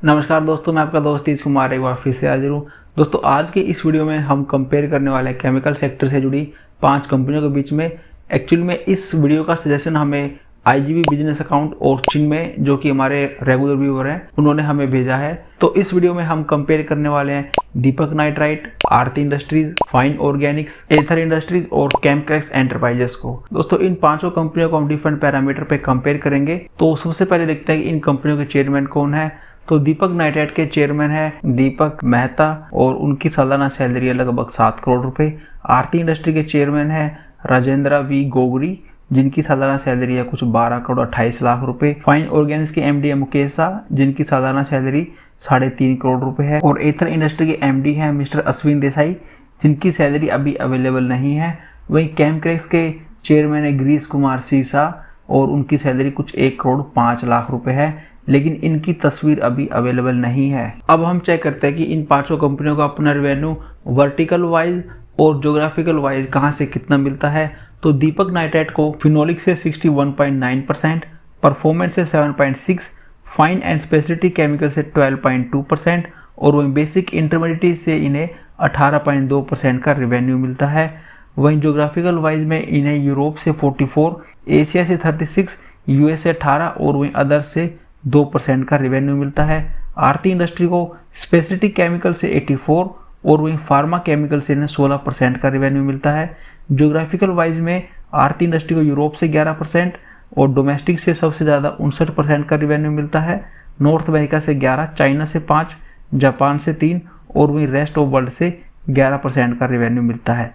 नमस्कार दोस्तों, मैं आपका दोस्त तीज कुमार एक बार फिर से हाजिर हूँ। दोस्तों आज के इस वीडियो में हम कंपेयर करने वाले हैं केमिकल सेक्टर से जुड़ी 5 कंपनियों के बीच में। एक्चुअली में इस वीडियो का सजेशन हमें आईजीबी बिजनेस अकाउंट और चिन्मय, जो कि हमारे रेगुलर व्यूअर हैं, उन्होंने हमें भेजा है। तो इस वीडियो में हम कंपेयर करने वाले हैं दीपक नाइट्राइट, आरती इंडस्ट्रीज, फाइन ऑर्गेनिक्स, एथर इंडस्ट्रीज और केमक्रैक्स एंटरप्राइजेस को। दोस्तों इन पांचों कंपनियों को हम डिफरेंट पैरामीटर पे कंपेयर करेंगे। तो सबसे पहले देखते हैं कि इन कंपनियों के चेयरमैन कौन है। तो दीपक नाइट्राइट के चेयरमैन है दीपक मेहता और उनकी सालाना सैलरी है लगभग 7 करोड़ रुपए। आरती इंडस्ट्री के चेयरमैन है राजेंद्र वी गोगरी, जिनकी सालाना सैलरी है कुछ 12 करोड़ 28 लाख रुपए। फाइन ऑर्गेनिक्स के एमडी है मुकेश शाह, जिनकी सालाना सैलरी 3.5 करोड़ रुपए है। और एथर इंडस्ट्री के एमडी है मिस्टर अश्विन देसाई, जिनकी सैलरी अभी अवेलेबल नहीं है। वहीं केमक्रैक्स के चेयरमैन है गिरीश कुमार सीसा और उनकी सैलरी कुछ 1 करोड़ 5 लाख रुपए है, लेकिन इनकी तस्वीर अभी अवेलेबल नहीं है। अब हम चेक करते हैं कि इन पांचों कंपनियों का अपना रेवेन्यू वर्टिकल वाइज और ज्योग्राफिकल वाइज कहां से कितना मिलता है। तो दीपक नाइट्राइट को फिनोलिक से 61.9%, परफॉर्मेंस से 7.6%, फाइन एंड स्पेशलिटी केमिकल से 12.2% और वहीं बेसिक इंटरमीडिएट से इन्हें 18.2% का रेवेन्यू मिलता है। वहीं ज्योग्राफिकल वाइज में इन्हें यूरोप से 44%, एशिया से 36%, यूएस से 18% और वहीं अदर से 2% का रेवेन्यू मिलता है। आरती इंडस्ट्री को स्पेशलिटी केमिकल से 84% और वहीं फार्मा केमिकल से इन्हें 16% का रेवेन्यू मिलता है। ज्योग्राफिकल वाइज में आरती इंडस्ट्री को यूरोप से 11% और डोमेस्टिक से सबसे ज़्यादा 59% का रेवेन्यू मिलता है। नॉर्थ अमेरिका से 11%, चाइना से 5%, जापान से 3% और वहीं रेस्ट ऑफ वर्ल्ड से 11% का रेवेन्यू मिलता है।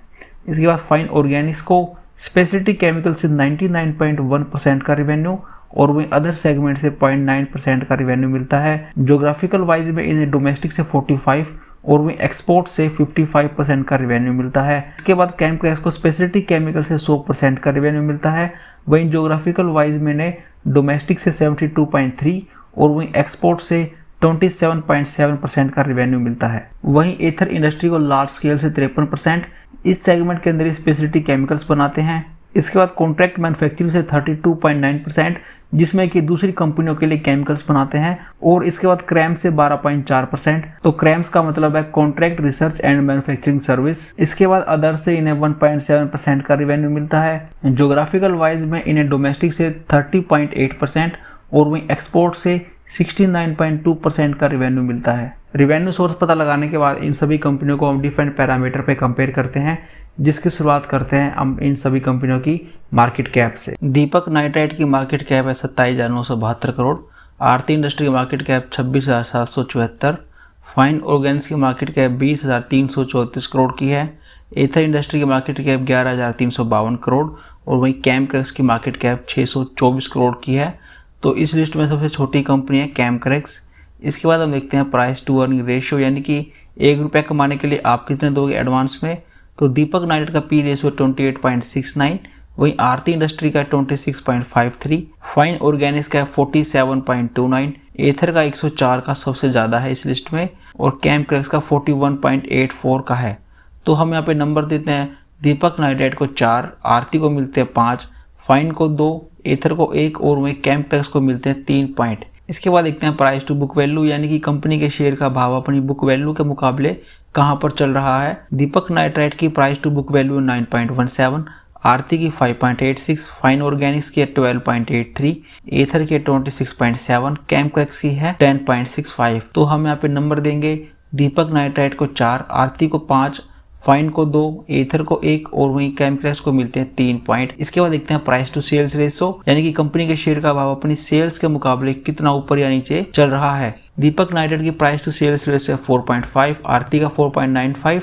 इसके बाद फाइन ऑर्गेनिक्स को स्पेशलिटी केमिकल से 99.1% का रेवेन्यू और वहीं अदर सेगमेंट से 0.9% का रेवेन्यू मिलता है। ज्योग्राफिकल वाइज में इन्हें डोमेस्टिक से 45% और वहीं एक्सपोर्ट से 55% का रेवेन्यू मिलता है। इसके बाद केमक्रैक्स को स्पेशलिटी केमिकल से 100% का रेवेन्यू मिलता है। वहीं ज्योग्राफिकल वाइज में इन्हें डोमेस्टिक से 72.3% और वहीं एक्सपोर्ट से 27.7% का रेवेन्यू मिलता है। वहीं एथर इंडस्ट्री को लार्ज स्केल से 53%, इस सेगमेंट के अंदर स्पेशलिटी केमिकल्स बनाते हैं। इसके बाद कॉन्ट्रैक्ट मैन्युफैक्चरिंग से 32.9%, जिसमें कि दूसरी कंपनियों के लिए केमिकल्स बनाते हैं। और इसके बाद क्रैम्स से 12.4%, तो क्रैम्स का मतलब है contract research and manufacturing service. इसके बाद अदर से इन्हें 1.7% का रेवेन्यू मिलता है। ज्योग्राफिकल वाइज में इन्हें डोमेस्टिक से 30.8% और वहीं एक्सपोर्ट से 69.2% का रेवेन्यू मिलता है। रेवेन्यू सोर्स पता लगाने के बाद इन सभी कंपनियों को हम डिफरेंट पैरामीटर पे कंपेयर करते हैं, जिसकी शुरुआत करते हैं हम इन सभी कंपनियों की मार्केट कैप से। दीपक नाइट्राइट की मार्केट कैप है 27,972 करोड़, आरती इंडस्ट्री की मार्केट कैप 26,774, फाइन ऑर्गेनिक्स की मार्केट कैप 20,334 करोड़ की है, एथर इंडस्ट्री की मार्केट कैप 11,352 करोड़ और वहीं केमक्रैक्स की मार्केट कैप 624 करोड़ की है। तो इस लिस्ट में सबसे छोटी कंपनी है केमक्रैक्स। इसके बाद हम देखते हैं प्राइस टू अर्निंग रेशियो, यानी कि 1 रुपया कमाने के लिए आप कितने दोगे एडवांस में। तो दीपक नाइट्राइट का पी रेशियो 28.69, वहीं आरती इंडस्ट्री का 26.53, फाइन ऑर्गेनिक्स का 47.29, एथर का 104 का सबसे ज़्यादा है इस लिस्ट में और केमक्रैक्स का 41.84 का है। तो हम यहाँ पे नंबर देते हैं, दीपक नाइट्राइट को 4, आरती को मिलते हैं 5, फाइन को 2, एथर को 1 और वहीं केमक्रैक्स को मिलते हैं 3 पॉइंट। इसके बाद देखते हैं प्राइस टू बुक वैल्यू, यानी कि कंपनी के शेयर का भाव अपनी बुक वैल्यू के मुकाबले कहां पर चल रहा है। दीपक नाइट्राइट की प्राइस टू बुक वैल्यू 9.17, आरती की 5.86, फाइन ऑर्गेनिक्स की 12.83, एथर की 26.7, केमक्रैक्स की है 10.65। तो हम यहाँ पे नंबर देंगे, दीपक नाइट्राइट को 4, आरती को 5, फाइन को 2, एथर को 1 और वहीं केमक्रैक्स को मिलते हैं 3 पॉइंट। इसके बाद देखते हैं प्राइस टू सेल्स रेशो, यानी कि कंपनी के शेयर का भाव अपनी सेल्स के मुकाबले कितना ऊपर या नीचे चल रहा है। दीपक नाइट्राइट की प्राइस टू सेल्स रेशो है 4.5, आरती का 4.95,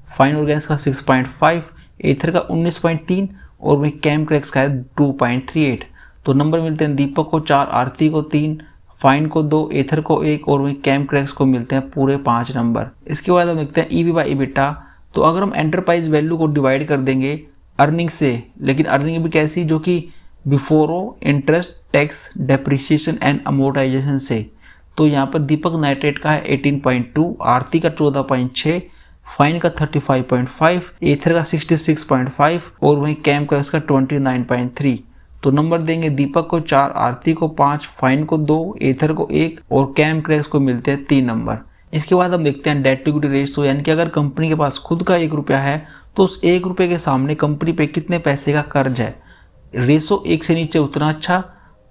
फाइन ऑर्गेनिक्स का 6.5, एथर का 19.3 और वहीं केमक्रैक्स का है 2.38। तो नंबर मिलते हैं दीपक को 4, आरती को 3, फाइन को 2, एथर को 1 और वहीं केमक्रैक्स को मिलते हैं पूरे 5 नंबर। इसके बाद हम देखते हैं ईवी बाय EBITDA। तो अगर हम एंटरप्राइज वैल्यू को डिवाइड कर देंगे अर्निंग से, लेकिन अर्निंग भी कैसी, जो कि before interest tax depreciation and amortisation से, तो यहाँ पर दीपक नाइट्राइट का है 18.2, आरती का 14.6, फाइन का 35.5, एथर का 66.5 और वहीं केमक्रैक्स का 29.3। तो नंबर देंगे दीपक को 4, आरती को 5, फाइन को 2, एथर को 1 और कैमक्रैक्स को मिलते हैं 3 नंबर। इसके बाद हम देखते हैं डेट टू इक्विटी रेशियो, यानी कि अगर कंपनी के पास खुद का 1 रुपया है तो उस 1 रुपये के सामने कंपनी पे कितने पैसे का कर्ज है। रेशो 1 से नीचे उतना अच्छा,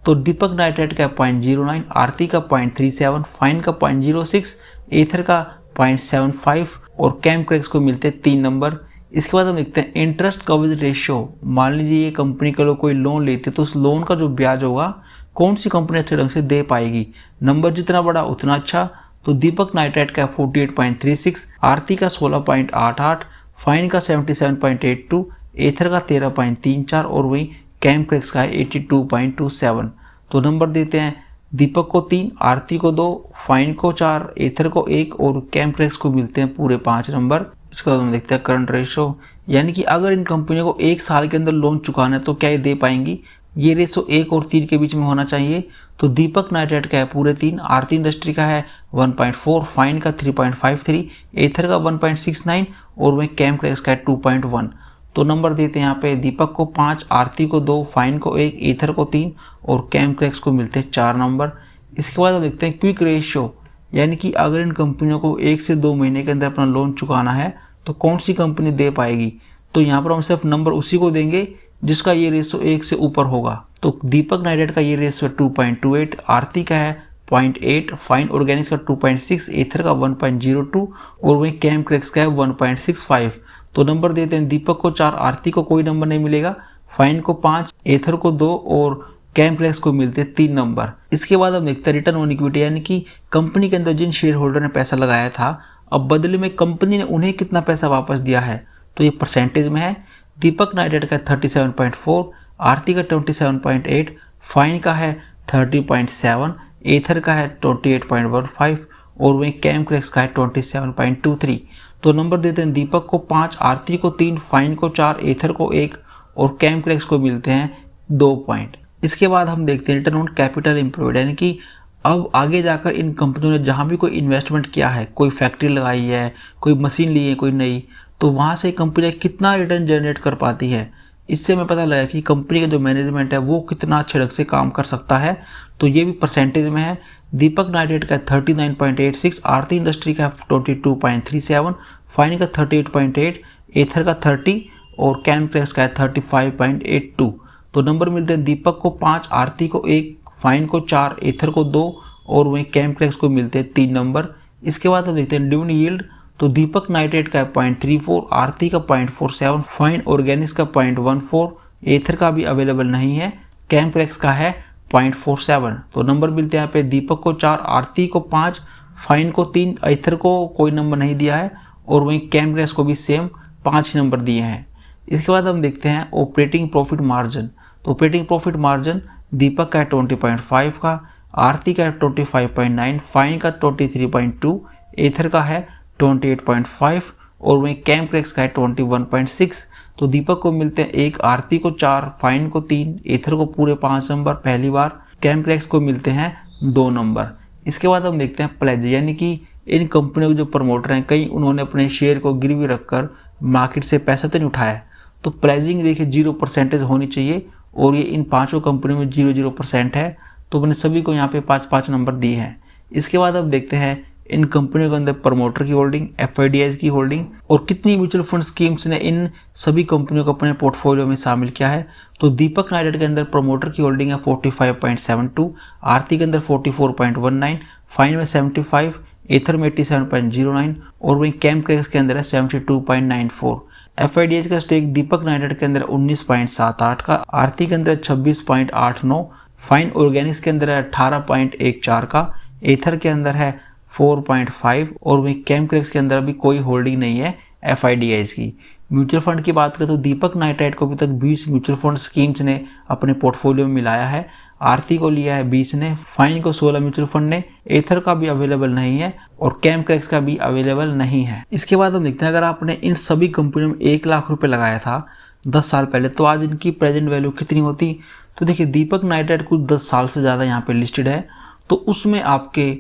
तो दीपक नाइट्राइट का 0.09, आरती का 0.37, फाइन का 0.06, एथर का 0.75 और कैमक्रैक्स को मिलते हैं 3 नंबर। इसके बाद हम देखते हैं इंटरेस्ट कवरेज रेशियो। मान लीजिए ये कंपनी के लोग कोई लोन लेते तो उस लोन का जो ब्याज होगा कौन सी कंपनी अच्छे ढंग से दे पाएगी। नंबर जितना बड़ा उतना अच्छा, तो दीपक नाइट्राइट का 48.36, आरती का 16.88, फाइन का 77.82, एथर का 13.34 और वही कैमक्रैक्स का है 82.27। तो नंबर देते हैं दीपक को 3, आरती को 2, फाइन को 4, एथर को 1 और कैमक्रैक्स को मिलते हैं पूरे 5 नंबर। इसके बाद हम देखते हैं करंट रेशो, यानी कि अगर इन कंपनियों को 1 साल के अंदर लोन चुकाना है तो क्या ये दे पाएंगी। ये रेशो 1 और 3 के बीच में होना चाहिए। तो दीपक नाइट्राइट का है पूरे 3, आरती इंडस्ट्री का है 1.4, फाइन का 3.53, एथर का 1.69 और वहीं कैमक्रैक्स का है 2.1। तो नंबर देते हैं यहाँ पे दीपक को 5, आरती को 2, फाइन को 1, एथर को 3 और कैमक्रैक्स को मिलते हैं 4 नंबर। इसके बाद हम देखते हैं क्विक रेशियो, यानी कि अगर इन कंपनियों को 1 से 2 महीने के अंदर अपना लोन चुकाना है तो कौन सी कंपनी दे पाएगी। तो यहाँ पर हम सिर्फ नंबर उसी को देंगे जिसका ये रेशो 1 से ऊपर होगा। तो दीपक नाइट्राइट का ये रेशो 2.28, आरती का है 0.8, फाइन ऑर्गेनिक्स का 2.6, एथर का 1.02 और वहीं कैमक्रैक्स का है 1.65। तो नंबर देते हैं दीपक को 4, आरती को कोई नंबर नहीं मिलेगा, फाइन को 5, एथर को 2 और कैमक्रैक्स को मिलते हैं 3 नंबर। इसके बाद हम देखते हैं रिटर्न ऑन इक्विटी, यानी कि कंपनी के अंदर जिन शेयर होल्डर ने पैसा लगाया था अब बदले में कंपनी ने उन्हें कितना पैसा वापस दिया है। तो ये परसेंटेज में है। दीपक नाइट्राइट का 37.4, आरती का 27.8, फाइन का है 30.7, एथर का है 28.15 और वहीं कैमक्रैक्स का है 27.23। तो नंबर देते हैं दीपक को 5, आरती को 3, फाइन को 4, एथर को 1 और कैमक्रैक्स को मिलते हैं 2 पॉइंट। इसके बाद हम देखते हैं रिटर्न ऑन कैपिटल एम्प्लॉयड, यानी कि अब आगे जाकर इन कंपनियों ने जहाँ भी कोई इन्वेस्टमेंट किया है, कोई फैक्ट्री लगाई है, कोई मशीन ली है कोई नई, तो वहाँ से कंपनी कितना रिटर्न जनरेट कर पाती है। इससे हमें पता लगा कि कंपनी का जो मैनेजमेंट है वो कितना अच्छे ढंग से काम कर सकता है। तो ये भी परसेंटेज में है। दीपक नाइट्राइट का 39.86, आरती इंडस्ट्री का 22.37, फाइन का 38.8, एथर का 30 और कैमक्रैक्स का 35.82। तो नंबर मिलते हैं दीपक को 5, आरती को 1, फाइन को 4, एथर को 2 और वहीं कैमक्रैक्स को मिलते हैं 3 नंबर। इसके बाद हम देखते हैं डिविडेंड यील्ड, तो दीपक नाइट्राइट का 0.34, आरती का 0.47, फाइन ऑर्गेनिक्स का 0.14, एथर का भी अवेलेबल नहीं है, कैमक्रैक्स का है 0.47। तो नंबर मिलते हैं यहाँ पे दीपक को 4, आरती को 5, फाइन को 3, एथर को कोई नंबर नहीं दिया है और वहीं कैमक्रैक्स को भी सेम 5 नंबर दिए हैं। इसके बाद हम देखते हैं ऑपरेटिंग प्रॉफिट मार्जिन, तो ऑपरेटिंग प्रॉफिट मार्जिन दीपक का 20.5 का, आरती का 25.9, फाइन का 23.2, एथर का है 28.5 और वहीं कैमक्रैक्स का है 21.6। तो दीपक को मिलते हैं 1, आरती को 4, फाइन को 3, एथर को पूरे 5 नंबर पहली बार, कैमक्रैक्स को मिलते हैं 2 नंबर। इसके बाद हम देखते हैं प्लेज, यानी कि इन कंपनियों के जो प्रमोटर हैं कहीं उन्होंने अपने शेयर को गिरवी रखकर मार्केट से पैसा तो नहीं उठाया। तो प्लेजिंग देखिए 0% होनी चाहिए और ये इन 5 कंपनियों में 0% है। तो मैंने सभी को यहाँ पे 5-5 नंबर दिए हैं। इसके बाद अब देखते हैं इन कंपनियों के अंदर प्रमोटर की होल्डिंग, FIDIs की होल्डिंग और कितनी म्यूचुअल फंड स्कीम्स ने इन सभी कंपनियों को अपने पोर्टफोलियो में शामिल किया है। तो दीपक नाइट्राइट के अंदर प्रमोटर की होल्डिंग है 45.72, आरती के अंदर 44.19, फाइन में 75, एथर में 87.09 और वहीं कैमक्रैक्स के अंदर है 72.94। FIDIs का स्टेक दीपक नाइट्राइट के अंदर 19.78 का, आरती के अंदर 26.89, फाइन ऑर्गेनिक्स के अंदर है 18.14 का, एथर के अंदर है 4.5 और वहीं कैमक्रैक्स के अंदर अभी कोई होल्डिंग नहीं है FIDIs की। म्यूचुअल फंड की बात करें तो दीपक नाइट्राइट को अभी तक 20 म्यूचुअल फंड स्कीम्स ने अपने पोर्टफोलियो में मिलाया है, आरती को लिया है 20 ने, फाइन को 16 म्यूचुअल फंड ने, एथर का भी अवेलेबल नहीं है और कैमक्रैक्स का भी अवेलेबल नहीं है। इसके बाद हम देखते हैं अगर आपने इन सभी कंपनियों में 1 लाख रुपए लगाया था 10 साल पहले तो आज इनकी प्रेजेंट वैल्यू कितनी होती। तो देखिए दीपक नाइट्राइट कुछ 10 साल से ज़्यादा यहाँ पे लिस्टेड है तो उसमें आपके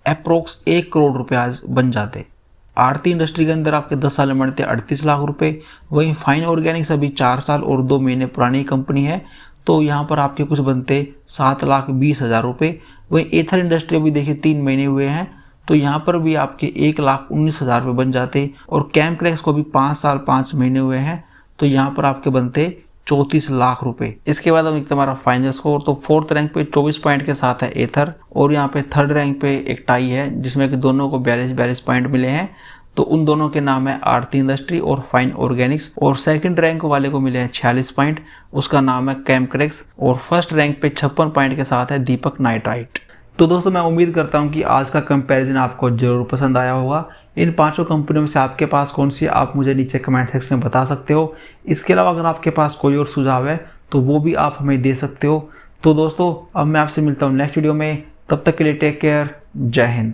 अप्रोक्स 1 करोड़ रुपये आज बन जाते। आरती इंडस्ट्री के अंदर आपके 10 साल में बनते 38 लाख रुपए। वहीं फाइन ऑर्गेनिक्स अभी 4 साल और 2 महीने पुरानी कंपनी है तो यहाँ पर आपके कुछ बनते 7,20,000 रुपये। वहीं एथर इंडस्ट्री अभी देखिए 3 महीने हुए हैं, तो यहाँ पर भी आपके 1,19,000 रुपये बन जाते। और कैमक्रैक्स को भी 5 साल 5 महीने हुए हैं, तो यहाँ पर आपके बनते 34 लाख रुपए। इसके बाद हम देखते हैं हमारा फाइनल स्कोर। तो 4th रैंक पे 24 पॉइंट के साथ है एथर, और यहाँ पे 3rd रैंक पे एक टाई है जिसमें कि दोनों को 42 पॉइंट मिले हैं। तो उन दोनों के नाम है आरती इंडस्ट्री और फाइन ऑर्गेनिक्स। और 2nd रैंक वाले को मिले हैं 46 पॉइंट, उसका नाम है कैमक्रैक्स। और 1st रैंक पे 56 पॉइंट के साथ है दीपक नाइट्राइट। तो दोस्तों मैं उम्मीद करता हूँ कि आज का कंपैरिजन आपको जरूर पसंद आया होगा। इन 5 कंपनियों में से आपके पास कौन सी आप मुझे नीचे कमेंट सेक्शन में बता सकते हो। इसके अलावा अगर आपके पास कोई और सुझाव है तो वो भी आप हमें दे सकते हो। तो दोस्तों अब मैं आपसे मिलता हूँ नेक्स्ट वीडियो में, तब तक के लिए टेक केयर, जय हिंद।